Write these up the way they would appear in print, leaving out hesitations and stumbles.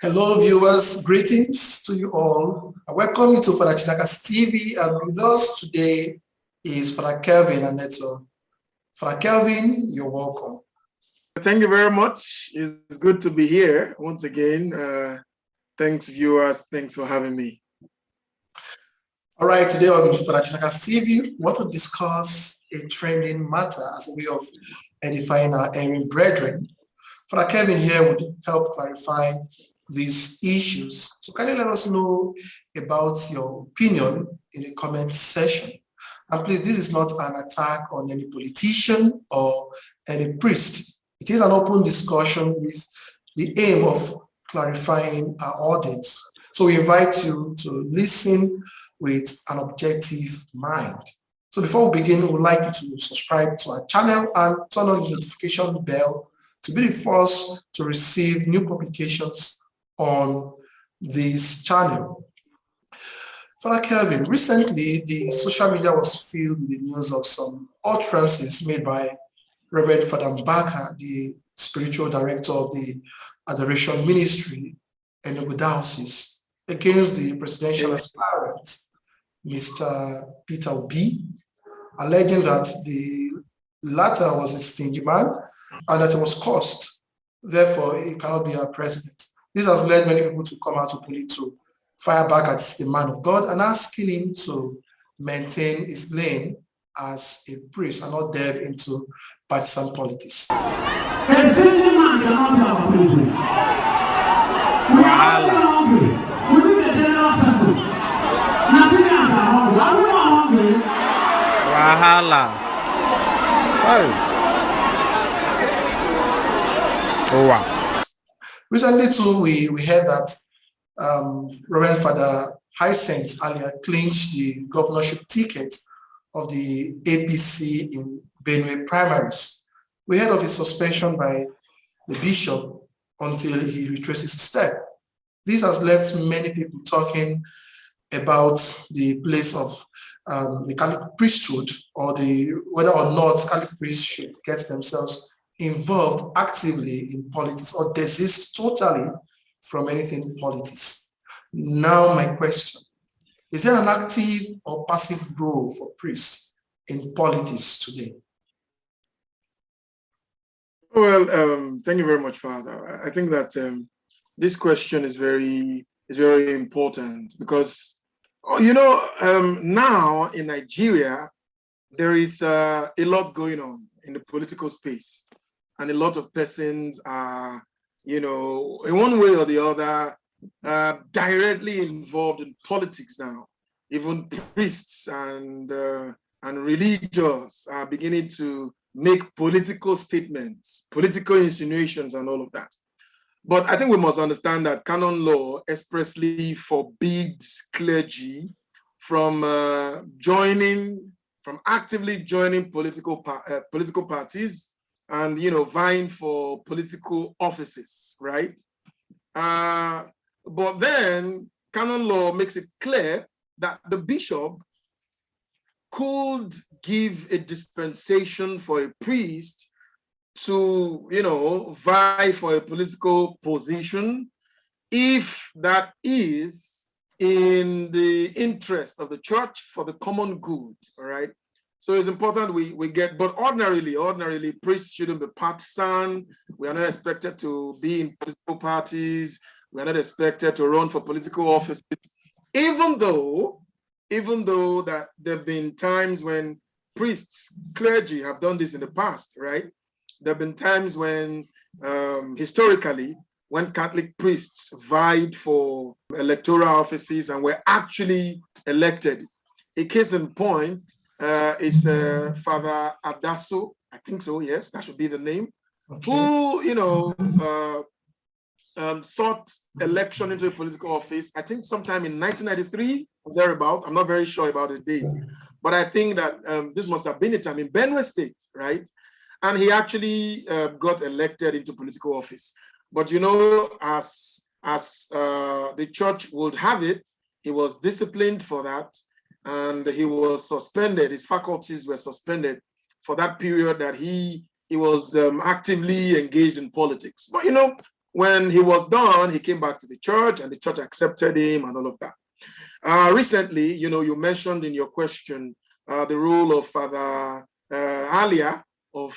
Hello, viewers. Greetings to you all. Welcome you to Father Chinaka's TV, and with us today is Father Kelvin and Neto. Father Kelvin, you're welcome. Thank you very much. It's good to be here once again. Thanks, viewers. Thanks for having me. All right, today on Father Chinaka's TV, we want to discuss a trending matter as a way of edifying our erring brethren. Father Kelvin here would help clarify these issues. So can you let us know about your opinion in the comment section? And please, this is not an attack on any politician or any priest. It is an open discussion with the aim of clarifying our audience. So we invite you to listen with an objective mind. So before we begin, we would like you to subscribe to our channel and turn on the notification bell to be the first to receive new publications on this channel. Father Kelvin, recently the social media was filled with the news of some utterances made by Reverend Father Mbaka, the spiritual director of the Adoration Ministry in the Diocese, against the presidential aspirant, Mr. Peter Obi, alleging that the latter was a stingy man and that he was cursed. Therefore, he cannot be our president. This has led many people to come out openly to fire back at the man of God and asking him to maintain his lane as a priest and not delve into partisan politics. A stingy man cannot be our president. We are hungry. We need a generous person. Nigerians are hungry. Are we not hungry? Wahala. Oh, wow. Recently, too, we heard that Reverend Father Hyacinth earlier clinched the governorship ticket of the APC in Benue primaries. We heard of his suspension by the bishop until he retraces his step. This has left many people talking about the place of the Catholic priesthood, or whether or not Catholic priests should get themselves involved actively in politics or desist totally from anything politics. Now my question, is there an active or passive role for priests in politics today? Well, thank you very much, Father. I think that this question is very important because, now in Nigeria, there is a lot going on in the political space. And a lot of persons are, in one way or the other, directly involved in politics now. Even priests and religious are beginning to make political statements, political insinuations, and all of that. But I think we must understand that canon law expressly forbids clergy from actively joining political parties and vying for political offices, right? But then canon law makes it clear that the bishop could give a dispensation for a priest to vie for a political position if that is in the interest of the church for the common good, all right? So it's important we get, but ordinarily, priests shouldn't be partisan. We are not expected to be in political parties. We are not expected to run for political offices, even though that there have been times when priests, clergy have done this in the past, right? There have been times when, historically, when Catholic priests vied for electoral offices and were actually elected. A case in point, is Father Adaso, I think so, yes, that should be the name, okay, who, sought election into a political office, I think sometime in 1993, or thereabout. I'm not very sure about the date, but I think that this must have been a time in Benue State, right? And he actually got elected into political office. But as the church would have it, he was disciplined for that, and he was suspended. His faculties were suspended for that period that he was actively engaged in politics. But when he was done, he came back to the church and the church accepted him and all of that. Recently, you mentioned in your question the role of Father Alia of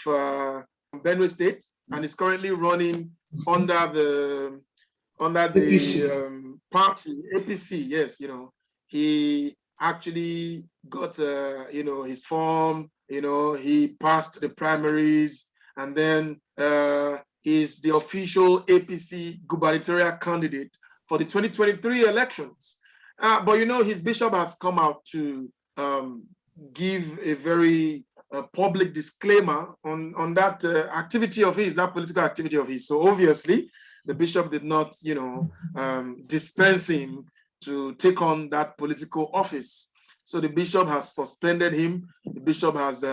Benue State, and is currently running under the party APC. Yes, he actually got his form. He passed the primaries, and then he's the official APC gubernatorial candidate for the 2023 elections. But his bishop has come out to give a very public disclaimer on that activity of his, that political activity of his. So obviously, the bishop did not, dispense him to take on that political office. So the bishop has suspended him. The bishop has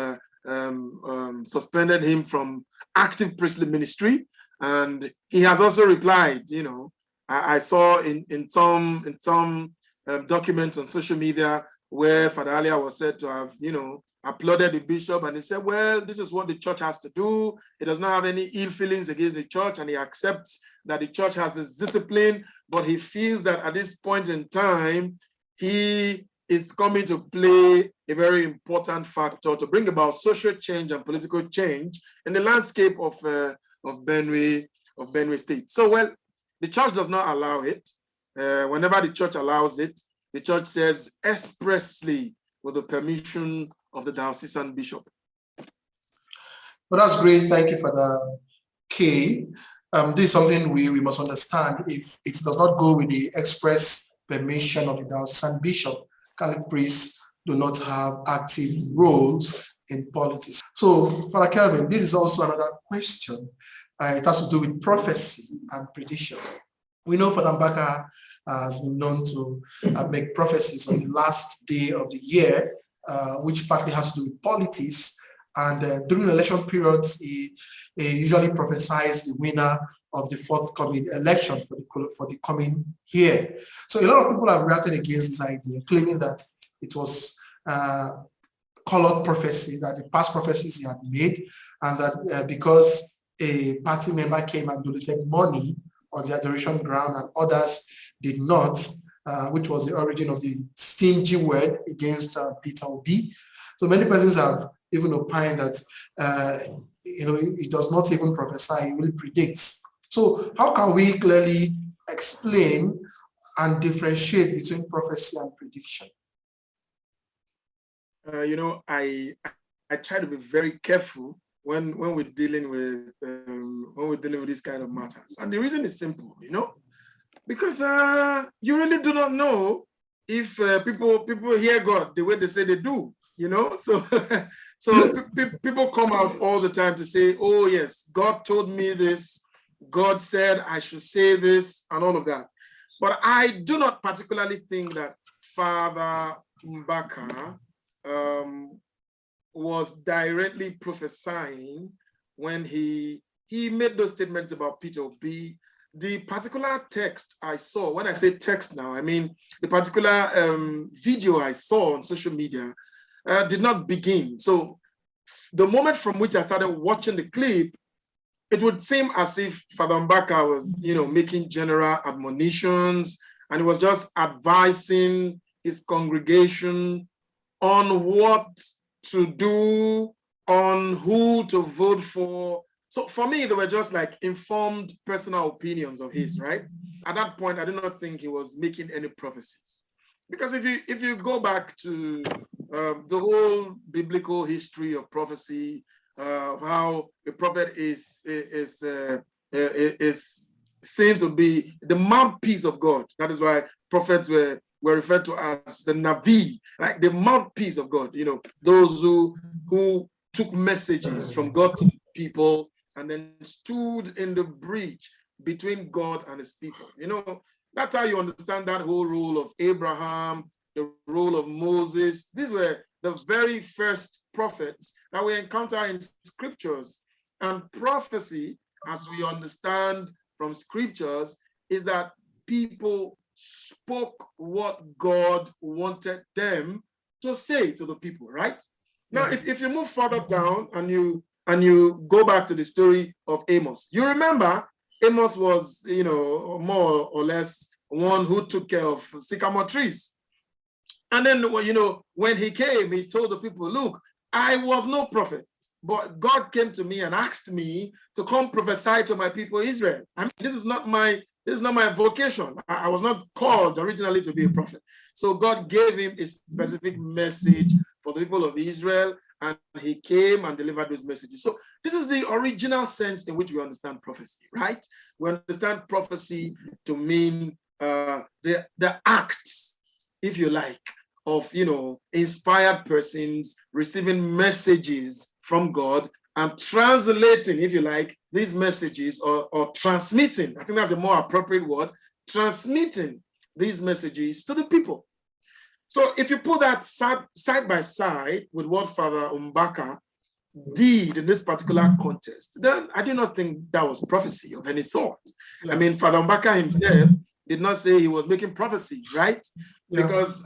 suspended him from active priestly ministry, and he has also replied. I saw in some documents on social media where Father Alia was said to have, applauded the bishop, and he said, well, this is what the church has to do. He does not have any ill feelings against the church, and he accepts that the church has this discipline, but he feels that at this point in time, he is coming to play a very important factor to bring about social change and political change in the landscape of Benue State. So, well, the church does not allow it. Whenever the church allows it, the church says expressly with the permission of the diocesan bishop. Well, that's great. Thank you, Father K. This is something we must understand. If it does not go with the express permission of the diocesan bishop, Catholic priests do not have active roles in politics. So, Father Kelvin, this is also another question. It has to do with prophecy and prediction. We know Father Mbaka has been known to make prophecies on the last day of the year, which partly has to do with politics. And during election periods, he usually prophesies the winner of the forthcoming election for the coming year. So a lot of people have reacted against this idea, claiming that it was colored prophecy, that the past prophecies he had made, and that because a party member came and donated money on the adoration ground and others did not, which was the origin of the stingy word against Peter Obi. So many persons have even opined that he does not even prophesy, he really predicts. So how can we clearly explain and differentiate between prophecy and prediction? I try to be very careful when we're dealing with these kind of matters, and the reason is simple, because you really do not know if people hear God the way they say they do, So people come out all the time to say, oh yes, God told me this, God said I should say this, and all of that. But I do not particularly think that Father Mbaka was directly prophesying when he made those statements about Peter Obi. The particular text I saw, when I say text now, I mean the particular video I saw on social media did not begin. So the moment from which I started watching the clip, it would seem as if Father Mbaka was, making general admonitions, and he was just advising his congregation on what to do, on who to vote for. So for me, they were just like informed personal opinions of his, right? At that point, I did not think he was making any prophecies. Because if you go back to the whole biblical history of prophecy, how a prophet is seen to be the mouthpiece of God. That is why prophets were referred to as the Navi, like the mouthpiece of God. Those who took messages from God to people and then stood in the breach between God and his people. That's how you understand that whole role of Abraham, the role of Moses. These were the very first prophets that we encounter in scriptures. And prophecy, as we understand from scriptures, is that people spoke what God wanted them to say to the people, right? Now, if you move further down and you go back to the story of Amos, you remember Amos was, more or less one who took care of sycamore trees. And then, when he came, he told the people, look, I was no prophet, but God came to me and asked me to come prophesy to my people Israel. I mean, this is not my vocation. I was not called originally to be a prophet. So God gave him a specific message for the people of Israel, and he came and delivered those messages. So this is the original sense in which we understand prophecy, right? We understand prophecy to mean the acts, if you like, of inspired persons receiving messages from God and translating, if you like, these messages or transmitting, I think that's a more appropriate word, transmitting these messages to the people. So if you put that side by side with what Father Mbaka did in this particular context, then I do not think that was prophecy of any sort. Yeah. I mean, Father Mbaka himself did not say he was making prophecies, right? Yeah. Because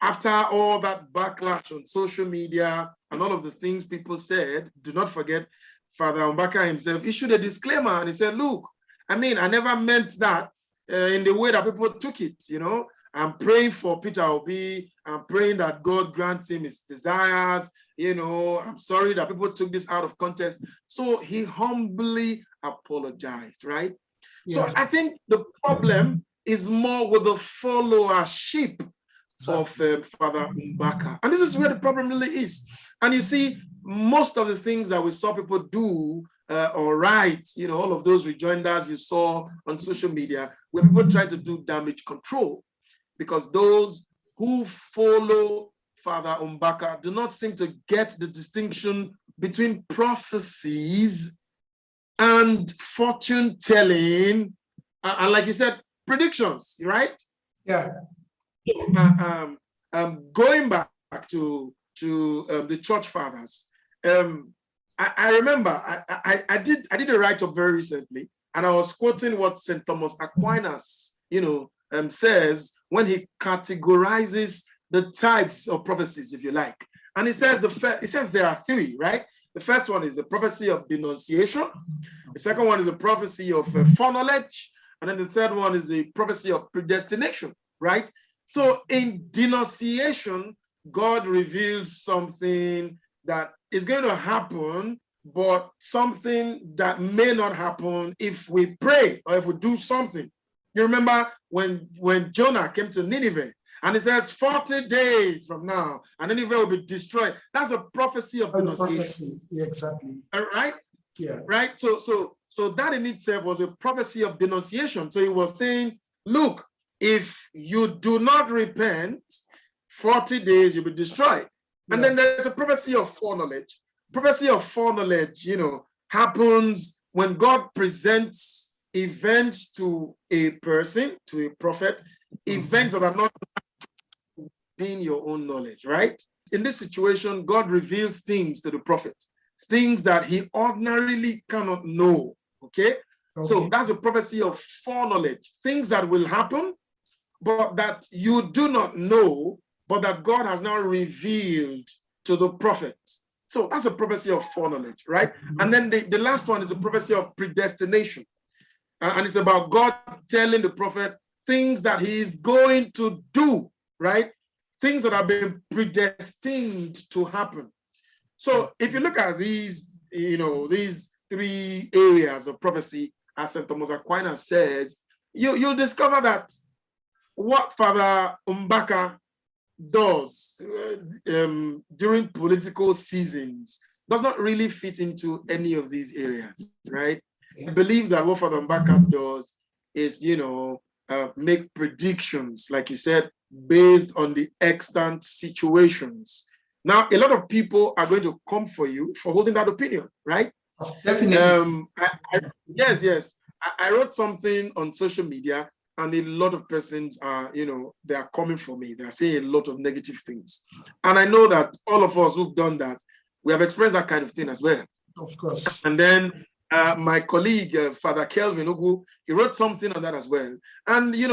after all that backlash on social media and all of the things people said, do not forget, Father Mbaka himself issued a disclaimer and he said, look, I mean, I never meant that in the way that people took it, I'm praying for Peter Obi. I'm praying that God grants him his desires. I'm sorry that people took this out of context. So he humbly apologized, right? Yeah. So I think the problem is more with the followership of Father Mbaka. And this is where the problem really is. And you see, most of the things that we saw people do or write, all of those rejoinders you saw on social media, where people try to do damage control, because those who follow Father Mbaka do not seem to get the distinction between prophecies and fortune telling, and like you said, predictions, right? Yeah. Going back to the church fathers, I remember I did a write-up very recently, and I was quoting what St. Thomas Aquinas, says when he categorizes the types of prophecies, if you like. And he says there are three, right? The first one is the prophecy of denunciation. The second one is the prophecy of foreknowledge. And then the third one is the prophecy of predestination, right? So in denunciation, God reveals something that is going to happen, but something that may not happen if we pray or if we do something. You remember when Jonah came to Nineveh, and it says 40 days from now, and Nineveh will be destroyed. That's a prophecy of denunciation. Yeah, exactly. All right? Yeah. Right? So that in itself was a prophecy of denunciation. So he was saying, look, if you do not repent, 40 days you'll be destroyed. Yeah. And then there's a prophecy of foreknowledge. Prophecy of foreknowledge, happens when God presents events to a person, to a prophet, events that are not within your own knowledge, right? In this situation, God reveals things to the prophet, things that he ordinarily cannot know, okay? So that's a prophecy of foreknowledge, things that will happen, but that you do not know, but that God has now revealed to the prophet. So that's a prophecy of foreknowledge, right? And then the last one is a prophecy of predestination. And it's about God telling the prophet things that he is going to do, right? Things that have been predestined to happen. So if you look at these, these three areas of prophecy, as St. Thomas Aquinas says, you'll discover that what Father Mbaka does during political seasons does not really fit into any of these areas, right? I believe that what Father Mbaka does is, make predictions, like you said, based on the extant situations. Now, a lot of people are going to come for you for holding that opinion, right? Definitely. Yes. I wrote something on social media, and a lot of persons are, they are coming for me. They are saying a lot of negative things. And I know that all of us who've done that, we have expressed that kind of thing as well. Of course. And then my colleague, Father Kelvin Ugu, he wrote something on that as well. And, he's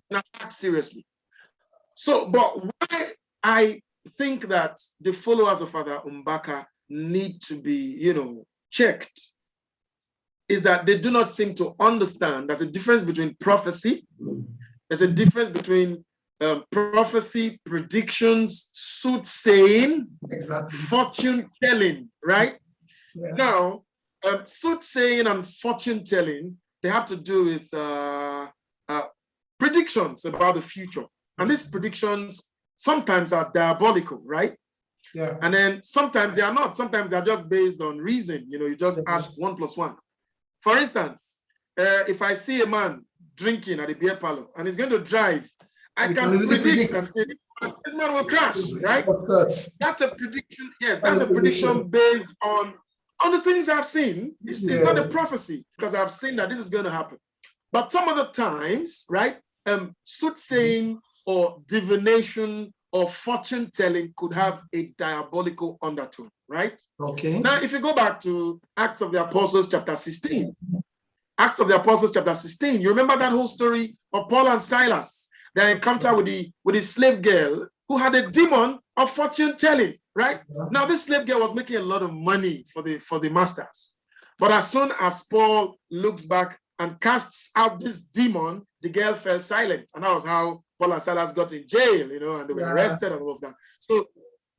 not seriously. So, but why I think that the followers of Father Mbaka need to be, checked is that they do not seem to understand there's a difference between prophecy, there's a difference between prophecy, predictions, soothsaying, exactly, fortune telling, right? Yeah. Now, soothsaying and fortune telling, they have to do with predictions about the future. And these predictions sometimes are diabolical, right? Yeah. And then sometimes they are not. Sometimes they're just based on reason. You know, you just add 1 + 1. For instance, if I see a man drinking at a beer parlor and he's going to drive, I can predict and say, this man will crash, right? Of course. That's a prediction. Yes, that's a prediction based on the things I've seen. It's not a prophecy because I've seen that this is going to happen. But some other times, right, soothsaying or divination or fortune telling could have a diabolical undertone, right? Okay. Now, if you go back to Acts of the Apostles, chapter 16, Acts of the Apostles, chapter 16, you remember that whole story of Paul and Silas, their encounter with the slave girl who had a demon of fortune telling, right? Yeah. Now, this slave girl was making a lot of money for the masters. But as soon as Paul looks back and casts out this demon, the girl fell silent. And that was how Paul and Silas got in jail, you know, and they were arrested and all of that.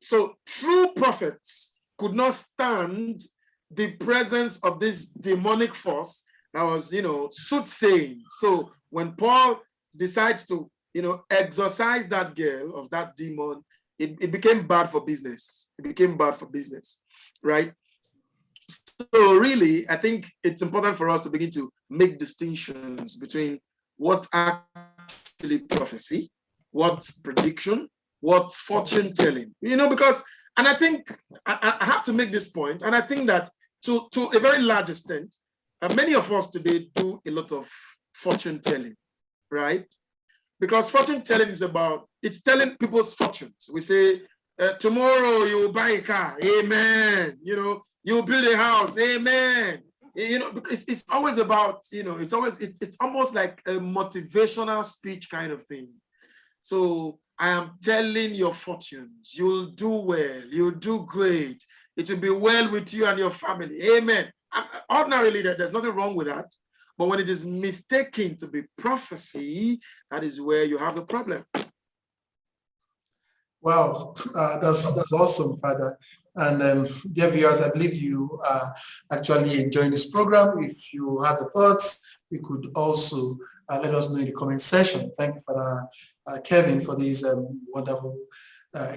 So true prophets could not stand the presence of this demonic force that was, you know, soothsaying. So when Paul decides to, you know, exorcise that girl of that demon, it became bad for business. It became bad for business, right? So really, I think it's important for us to begin to make distinctions between what's actually prophecy, what's prediction, what's fortune telling. You know, because, and I think I have to make this point, and I think that to a very large extent, many of us today do a lot of fortune telling, right? Because fortune telling is about, it's telling people's fortunes. We say, tomorrow you will buy a car, amen. You know, you build a house, amen. You know, because it's always about, you know, it's almost like a motivational speech kind of thing. So I am telling your fortunes, you'll do well, you'll do great. It will be well with you and your family, amen. Ordinarily, there's nothing wrong with that. But when it is mistaken to be prophecy, that is where you have the problem. Wow, that's awesome, Father. And dear viewers, I believe you are actually enjoying this program. If you have the thoughts, you could also let us know in the comment section. Thank you, Father Kevin, for these wonderful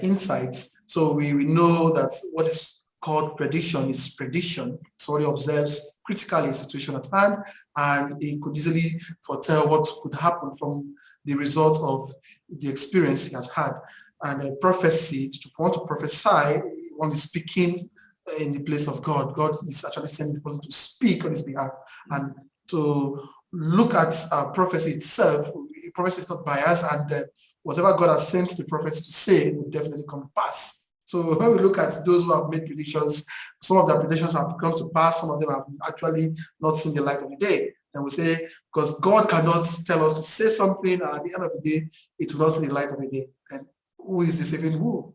insights. So we know that what is called prediction is prediction. Somebody observes critically a situation at hand, and he could easily foretell what could happen from the result of the experience he has had. And a prophecy, to want to prophesy, one is speaking in the place of God. God is actually sending the person to speak on his behalf. And to look at prophecy itself, prophecy is not biased, and whatever God has sent the prophets to say will definitely come to pass. So when we look at those who have made predictions, some of their predictions have come to pass, some of them have actually not seen the light of the day. And we say, because God cannot tell us to say something, and at the end of the day, it will not see the light of the day. And who is deceiving who?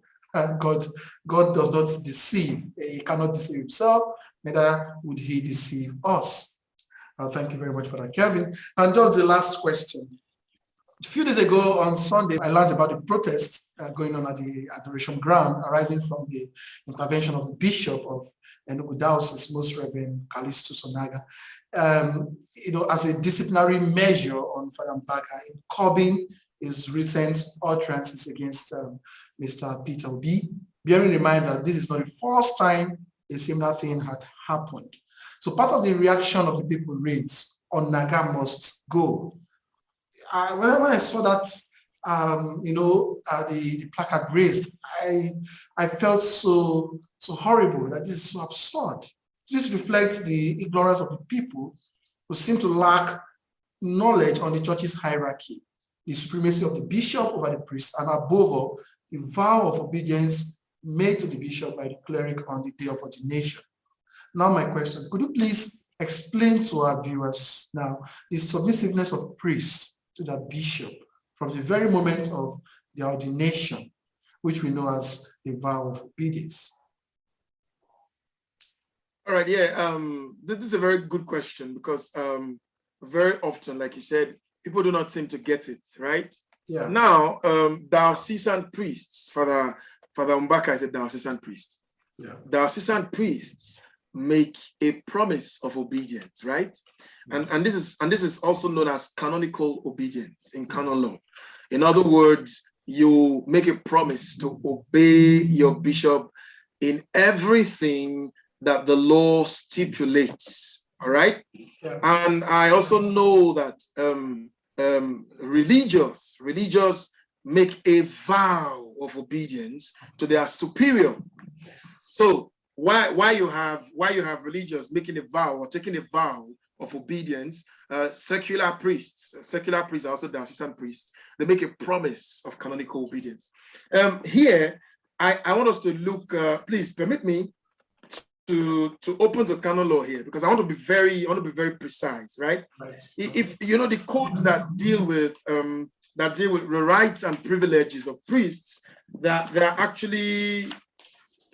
God does not deceive. He cannot deceive himself, neither would he deceive us. Thank you very much for that, Kevin. And just the last question. A few days ago on Sunday, I learned about the protest going on at the adoration ground arising from the intervention of the Bishop of Enugu Diocese, Most Reverend Callisto Sonaga, you know, as a disciplinary measure on Father Mbaka in curbing his recent utterances against Mr. Peter Obi, bearing in mind that this is not the first time a similar thing had happened. So part of the reaction of the people reads, Onaga must go. When I saw that, you know, the placard raised, I felt so horrible, that this is so absurd. This reflects the ignorance of the people who seem to lack knowledge on the church's hierarchy, the supremacy of the bishop over the priest, and above all, the vow of obedience made to the bishop by the cleric on the day of ordination. Now my question, could you please explain to our viewers now the submissiveness of priests to the bishop from the very moment of the ordination, which we know as the vow of obedience? All right, yeah. This is a very good question because very often, like you said, people do not seem to get it, right? Yeah. Now, diocesan priests, Father Mbaka is a diocesan priest. Yeah. Diocesan priests make a promise of obedience, right? Yeah. And this is also known as canonical obedience in canon law. In other words, you make a promise to obey your bishop in everything that the law stipulates. All right. Yeah. And I also know that religious make a vow of obedience to their superior. So why you have religious making a vow or taking a vow of obedience? Secular priests are also diocesan priests. They make a promise of canonical obedience. Here, I want us to look. Please permit me to open the canon law here because I want to be very precise, right? Right. If you know the codes that deal with the rights and privileges of priests, that there are actually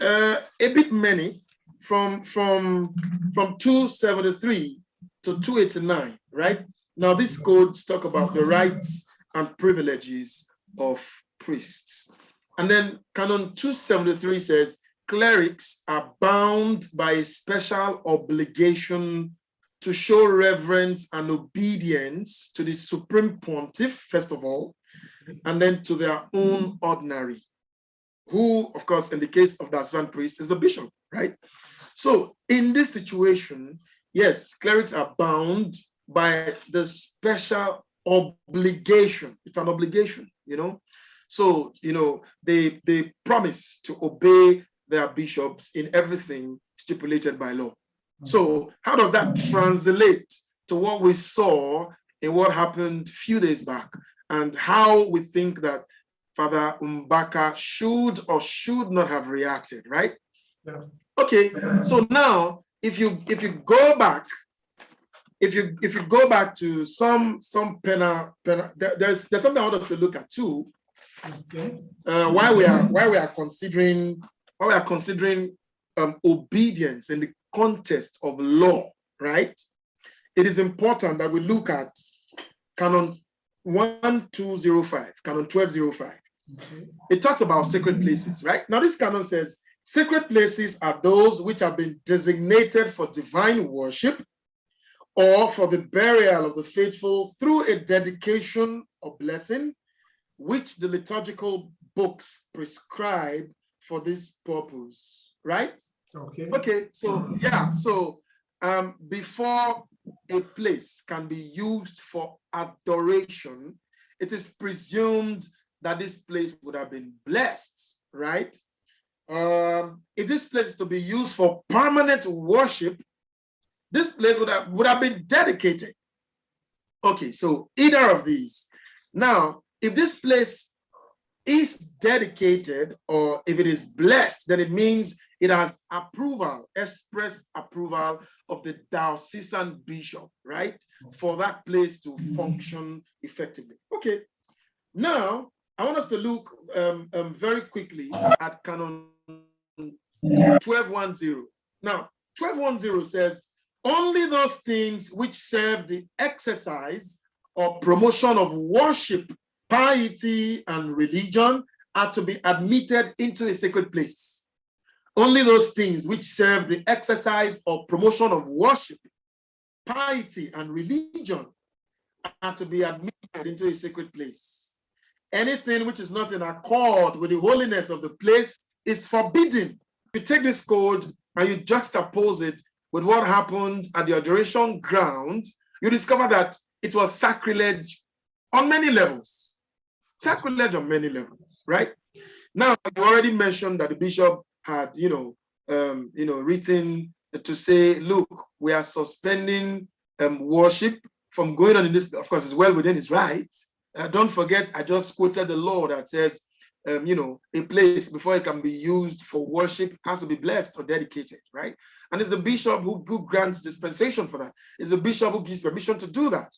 a bit many from 273 to 289, right? Now these codes talk about the rights and privileges of priests. And then Canon 273 says, clerics are bound by a special obligation to show reverence and obedience to the Supreme Pontiff, first of all, and then to their own ordinary, who, of course, in the case of the diocesan priest, is the bishop, right? So in this situation, yes, clerics are bound by the special obligation. It's an obligation, you know? So, you know, they promise to obey their bishops in everything stipulated by law. So how does that translate to what we saw in what happened a few days back and how we think that Father Mbaka should or should not have reacted, right? Yeah. Okay, so now if you go back, if you go back to some penal, there's something I want us to look at too. Okay. Why we are considering obedience in the context of law, right? It is important that we look at Canon 1205, Canon 1205. Okay. It talks about sacred places, right? Now this canon says sacred places are those which have been designated for divine worship or for the burial of the faithful through a dedication or blessing, which the liturgical books prescribe for this purpose, right? Okay. Okay, so yeah, so before a place can be used for adoration, it is presumed that this place would have been blessed, right? If this place is to be used for permanent worship, this place would have been dedicated. Okay, so either of these. Now, if this place is dedicated or if it is blessed, then it means it has approval, express approval of the diocesan bishop, right? For that place to function effectively. Okay, now I want us to look very quickly at Canon 1210. Now, 1210 says, only those things which serve the exercise or promotion of worship, piety, and religion are to be admitted into a sacred place. Only those things which serve the exercise or promotion of worship, piety, and religion are to be admitted into a sacred place. Anything which is not in accord with the holiness of the place is forbidden. You take this code and you juxtapose it with what happened at the adoration ground, you discover that it was sacrilege on many levels. Sacrilege on many levels, right? Now, you already mentioned that the bishop had, written to say, look, we are suspending worship from going on in this. Of course, it's well within his rights. Don't forget, I just quoted the law that says, a place before it can be used for worship has to be blessed or dedicated, right? And it's the bishop who grants dispensation for that. It's the bishop who gives permission to do that.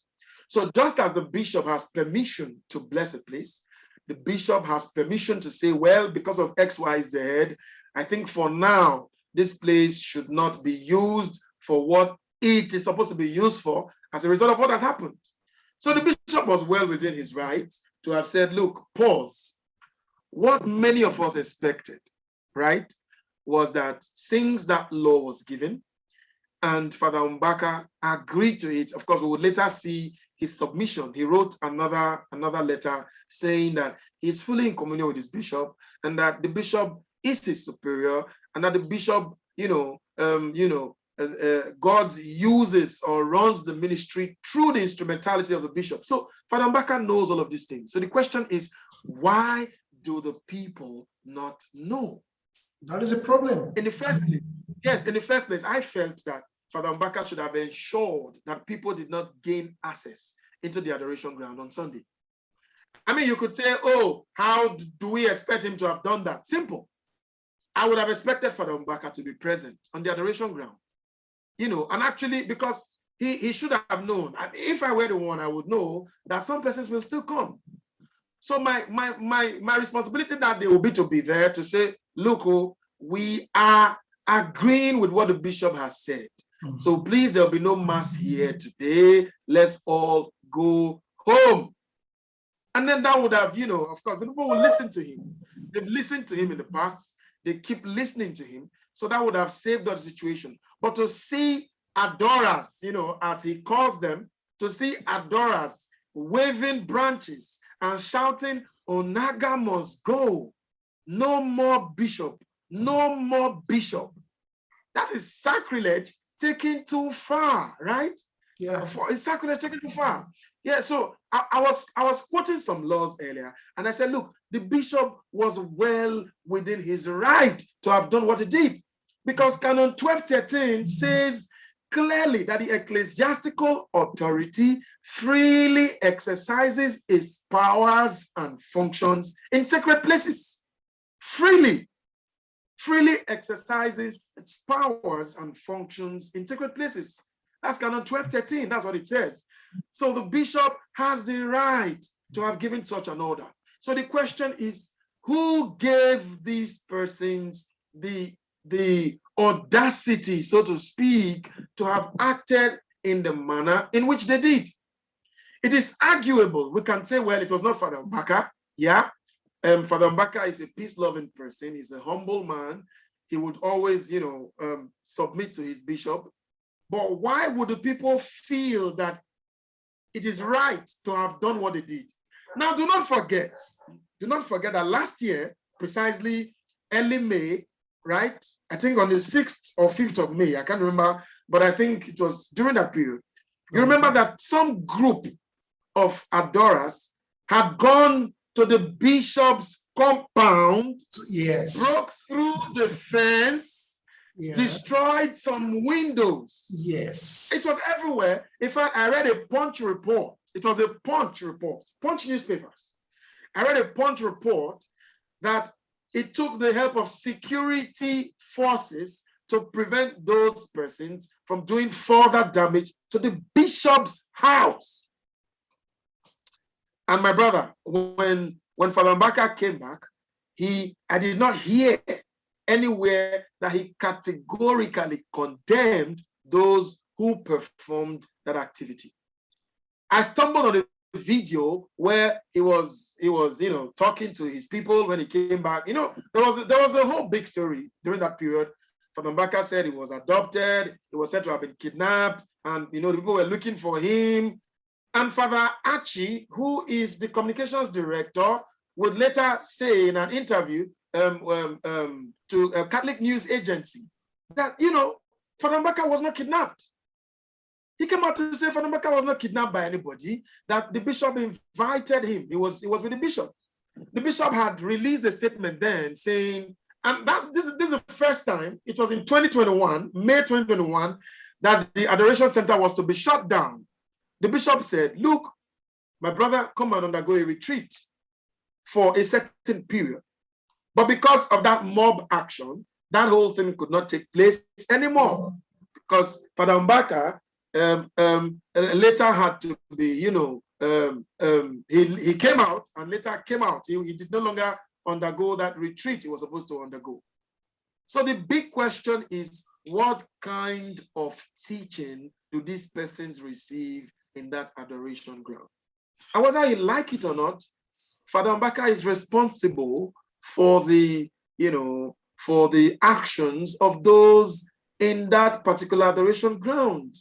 So just as the bishop has permission to bless a place, the bishop has permission to say, well, because of X, Y, Z, I think for now, this place should not be used for what it is supposed to be used for as a result of what has happened. So the bishop was well within his rights to have said, look, pause. What many of us expected, right, was that since that law was given and Father Mbaka agreed to it, of course, we would later see his submission. He wrote another letter saying that he's fully in communion with his bishop and that the bishop is his superior and that the bishop, God uses or runs the ministry through the instrumentality of the bishop. So Father Mbaka knows all of these things. So the question is, why do the people not know? That is a problem. In the first place, yes, in the first place, I felt that Father Mbaka should have ensured that people did not gain access into the adoration ground on Sunday. I mean, you could say, oh, how do we expect him to have done that? Simple. I would have expected Father Mbaka to be present on the adoration ground. And actually, because he should have known. And if I were the one, I would know that some persons will still come. So my responsibility that day will be to be there to say, look, we are agreeing with what the bishop has said. So please, there'll be no mass here today. Let's all go home. And then that would have, of course, the people will listen to him. They've listened to him in the past. They keep listening to him. So that would have saved that situation. But to see adorers, as he calls them, to see adorers waving branches and shouting, Onaga must go. No more bishop. No more bishop. That is sacrilege taken too far, right? Yeah. It's sacrilege taken too far. Yeah, so I was quoting some laws earlier, and I said, look, the bishop was well within his right to have done what he did, because Canon 1213 says clearly that the ecclesiastical authority freely exercises its powers and functions in sacred places. Freely exercises its powers and functions in sacred places. That's Canon 1213. That's what it says. So the bishop has the right to have given such an order. So the question is, who gave these persons the audacity, so to speak, to have acted in the manner in which they did? It is arguable. We can say, well, it was not Father Mbaka. Yeah. Father Mbaka is a peace-loving person. He's a humble man. He would always, submit to his bishop. But why would the people feel that it is right to have done what they did? Now, do not forget that last year, precisely early May, right? I think on the 6th or 5th of May, I can't remember, but I think it was during that period. You remember that some group of adorers had gone to the bishop's compound, yes, broke through the fence, destroyed some windows. Yes. It was everywhere. In fact, I read a Punch report. It was a Punch report, Punch newspapers. I read a Punch report that it took the help of security forces to prevent those persons from doing further damage to the bishop's house. And my brother, when Father Mbaka came back, I did not hear anywhere that he categorically condemned those who performed that activity. I stumbled on a video where he was talking to his people when he came back. There was a whole big story during that period. Father Mbaka said he was adopted, he was said to have been kidnapped, and the people were looking for him. And Father Archie, who is the communications director, would later say in an interview to a Catholic news agency that, Father Mbaka was not kidnapped. He came out to say Father Mbaka was not kidnapped by anybody, that the bishop invited him. He was with the bishop. The bishop had released a statement then saying, and this is the first time, it was in 2021, May 2021, that the Adoration Center was to be shut down. The bishop said, look, my brother, come and undergo a retreat for a certain period. But because of that mob action, that whole thing could not take place anymore, because Father Mbaka later had to be, he came out and later came out. He did no longer undergo that retreat he was supposed to undergo. So the big question is, what kind of teaching do these persons receive in that adoration ground? And whether you like it or not, Father Mbaka is responsible for the, for the actions of those in that particular adoration ground,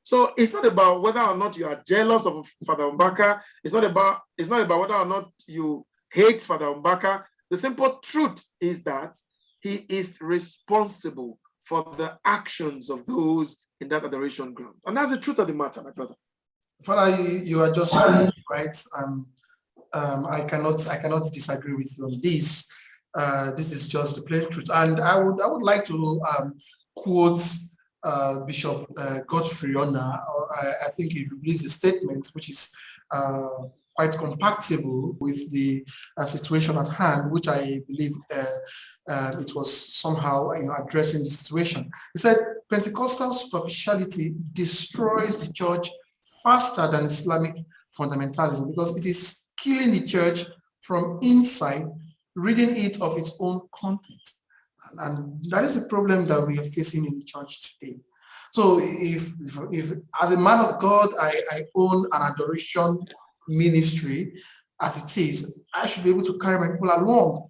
So it's not about whether or not you are jealous of Father Mbaka. It's not about whether or not you hate Father Mbaka. The simple truth is that he is responsible for the actions of those in that adoration ground. And that's the truth of the matter, my brother. Father, you are just right. I cannot disagree with you on this. This is just the plain truth. And I would like to quote Bishop Godfrey Ona. I think he released a statement which is quite compatible with the situation at hand, which I believe it was somehow addressing the situation. He said, Pentecostal superficiality destroys the church faster than Islamic fundamentalism because it is killing the church from inside, ridding it of its own content. And that is the problem that we are facing in the church today. So if as a man of God, I own an adoration ministry as it is, I should be able to carry my people along,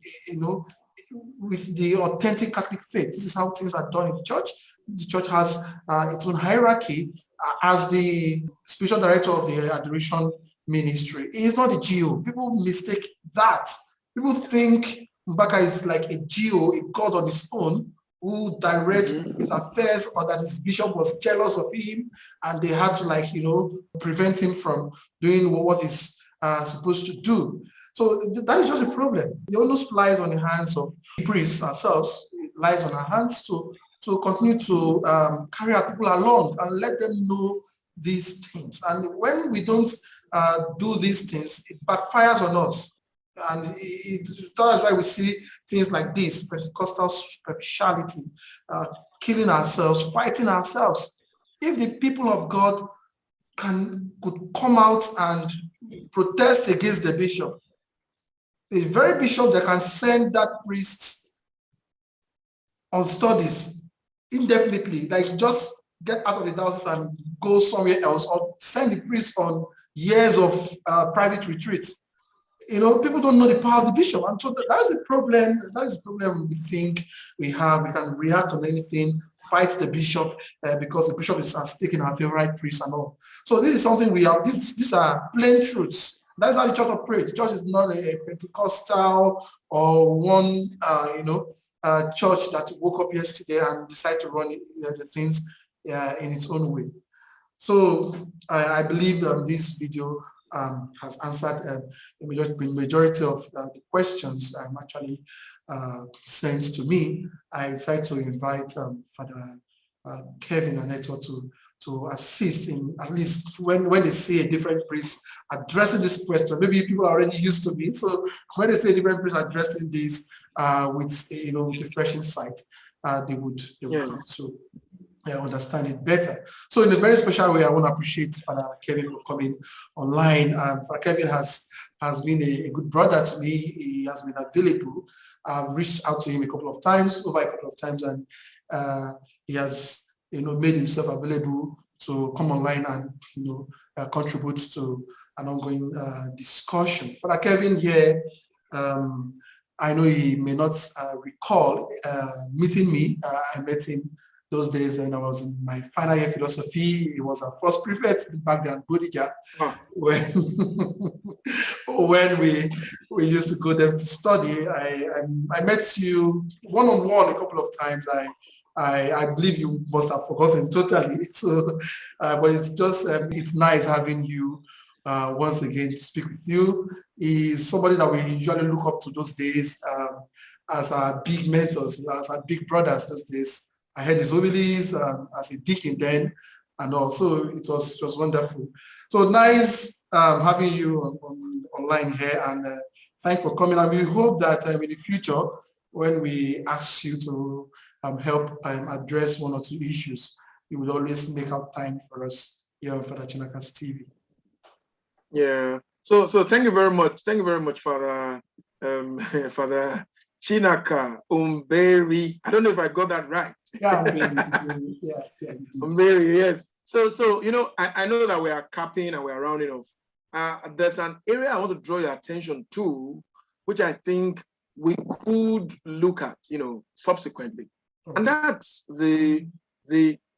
with the authentic Catholic faith. This is how things are done in the church. The church has its own hierarchy. As the spiritual director of the adoration ministry, he is not a GO. People mistake that. People think Mbaka is like a GO, a God on his own, who directs his affairs, or that his bishop was jealous of him and they had to prevent him from doing what he's supposed to do. So that is just a problem. The onus lies on the hands of priests ourselves. It lies on our hands to continue to carry our people along and let them know these things. And when we don't do these things, it backfires on us. And that's why we see things like this, Pentecostal superficiality, killing ourselves, fighting ourselves. If the people of God could come out and protest against the bishop, the very bishop that can send that priest on studies indefinitely, like just get out of the diocese and go somewhere else, or send the priest on years of private retreat. People don't know the power of the bishop, and so that is a problem. That is a problem we think we have. We can react on anything, fight the bishop because the bishop is taking our favorite priest and all. So this is something we have. These are plain truths. That is how the church operates. The church is not a Pentecostal or one, church that woke up yesterday and decided to run the things in its own way. So I believe this video has answered the majority of the questions actually sent to me. I decided to invite Father Kevin and Neto to assist in, at least when they see a different priest addressing this question. Maybe people are already used to it. So when they see a different priest addressing this with a fresh insight, they would come to understand it better. So in a very special way, I want to appreciate Father Kevin for coming online. Father Kevin has been a good brother to me. He has been available. I've reached out to him over a couple of times, and he has made himself available to come online and contribute to an ongoing discussion. Father Kevin here, I know he may not recall meeting me. I met him those days when I was in my final year philosophy. He was our first prefect back then, Bodija, when we used to go there to study. I met you one-on-one a couple of times. I believe you must have forgotten totally. So, but it's just it's nice having you once again to speak with you. He's somebody that we usually look up to those days as our big mentors, as our big brothers those days. I heard his homilies as a deacon then, and also it was wonderful. So nice having you online here, and thanks for coming. And we hope that in the future, when we ask you to help address one or two issues, you will always make out time for us here on Father Chinaka's TV. Yeah. So thank you very much. Thank you very much, Father Father Chinaka, Mbaeri. I don't know if I got that right. Yeah, Mbaeri. Yeah, Mbaeri, yes. So you know, I know that we are capping and we are rounding off. There's an area I want to draw your attention to, which I think we could look at, you know, subsequently. Okay. And that's the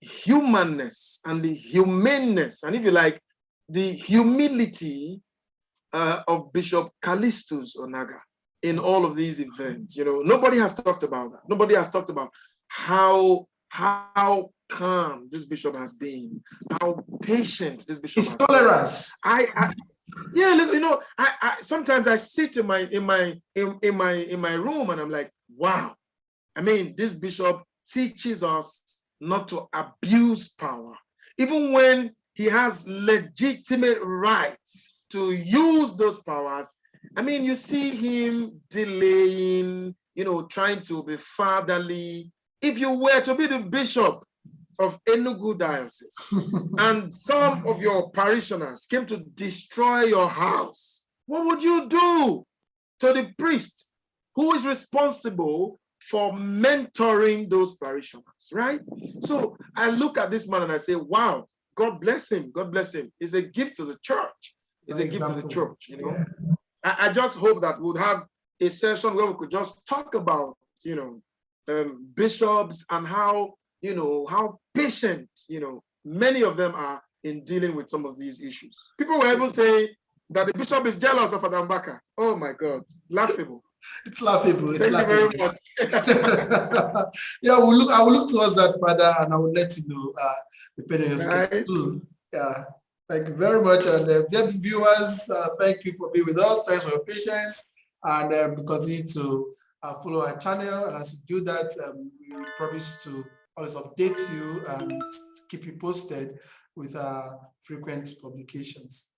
humanness and the humaneness, and if you like, the humility of Bishop Callistus Onaga in all of these events. You know, nobody has talked about that. Nobody has talked about how calm this bishop has been, how patient this bishop has tolerance. Been. Yeah, you know, I sometimes I sit in my room and I'm like, wow. I mean, this bishop teaches us not to abuse power, even when he has legitimate rights to use those powers. I mean, you see him delaying, you know, trying to be fatherly. If you were to be the bishop of Enugu Diocese and some of your parishioners came to destroy your house, what would you do to the priest who is responsible for mentoring those parishioners, right? So I look at this man and I say, wow, God bless him. God bless him. It's a gift to the church. It's a gift to the church, you know. Yeah. I just hope that we'll have a session where we could just talk about, you know, bishops and how, you know, how patient, you know, many of them are in dealing with some of these issues. People will even say that the bishop is jealous of Mbaka. Oh my God, laughable. It's laughable. It's Thank laughable. you very much. Yeah, I will look towards that, Father, and I will let you know, depending on your schedule. Yeah, thank you very much. And dear viewers, thank you for being with us. Thanks for your patience, and continue to follow our channel. And as you do that, we promise to always update you and keep you posted with our frequent publications.